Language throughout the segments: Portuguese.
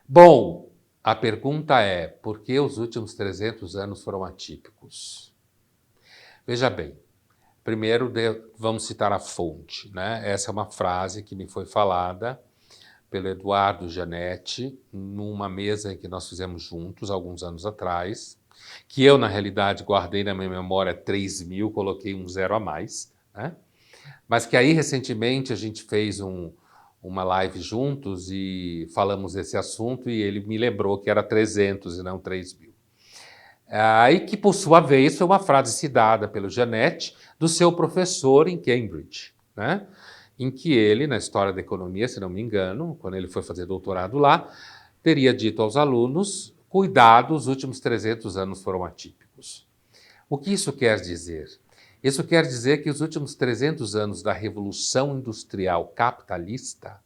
Bom, a pergunta é, por que os últimos 300 anos foram atípicos? Veja bem, primeiro vamos citar a fonte, né? Essa é uma frase que me foi falada pelo Eduardo Gianetti, numa mesa em que nós fizemos juntos, alguns anos atrás, que eu, na realidade, guardei na minha memória 3.000, coloquei um zero a mais, né? Mas que aí, recentemente, a gente fez uma live juntos e falamos desse assunto e ele me lembrou que era 300 e não 3.000. Aí que, por sua vez, foi uma frase citada pelo Gianetti do seu professor em Cambridge, né? Em que ele, na História da Economia, se não me engano, quando ele foi fazer doutorado lá, teria dito aos alunos, cuidado, os últimos 300 anos foram atípicos. O que isso quer dizer? Isso quer dizer que os últimos 300 anos da Revolução Industrial Capitalista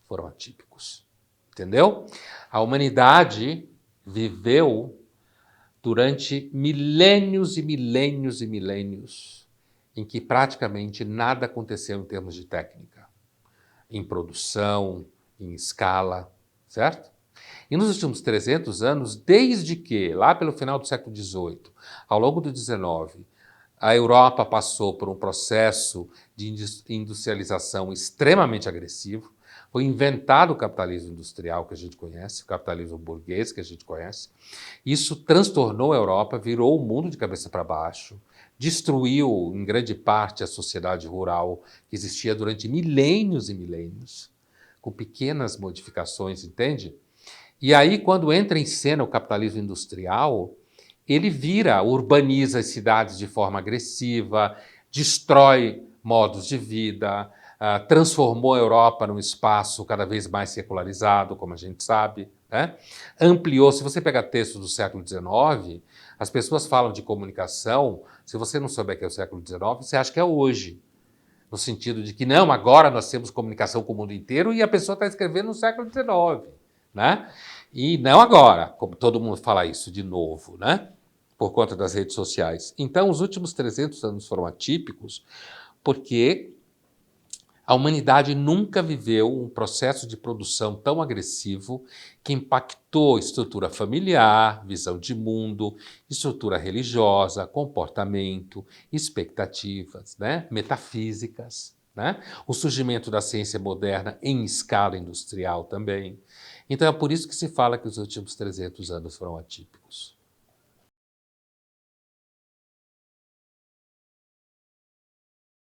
foram atípicos. Entendeu? A humanidade viveu durante milênios e milênios e milênios em que praticamente nada aconteceu em termos de técnica, em produção, em escala, certo? E nos últimos 300 anos, desde que, lá pelo final do século XVIII, ao longo do XIX, a Europa passou por um processo de industrialização extremamente agressivo, foi inventado o capitalismo industrial que a gente conhece, o capitalismo burguês que a gente conhece. Isso transtornou a Europa, virou o mundo de cabeça para baixo, destruiu em grande parte a sociedade rural que existia durante milênios e milênios, com pequenas modificações, entende? E aí, quando entra em cena o capitalismo industrial, ele urbaniza as cidades de forma agressiva, destrói modos de vida, transformou a Europa num espaço cada vez mais secularizado, como a gente sabe, né? Ampliou. Se você pegar textos do século XIX, as pessoas falam de comunicação, se você não souber que é o século XIX, você acha que é hoje. No sentido de que, não, agora nós temos comunicação com o mundo inteiro e a pessoa está escrevendo no século XIX, né? E não agora, como todo mundo fala isso de novo, né? Por conta das redes sociais. Então, os últimos 300 anos foram atípicos porque a humanidade nunca viveu um processo de produção tão agressivo que impactou estrutura familiar, visão de mundo, estrutura religiosa, comportamento, expectativas, né? Metafísicas, né? O surgimento da ciência moderna em escala industrial também. Então é por isso que se fala que os últimos 300 anos foram atípicos.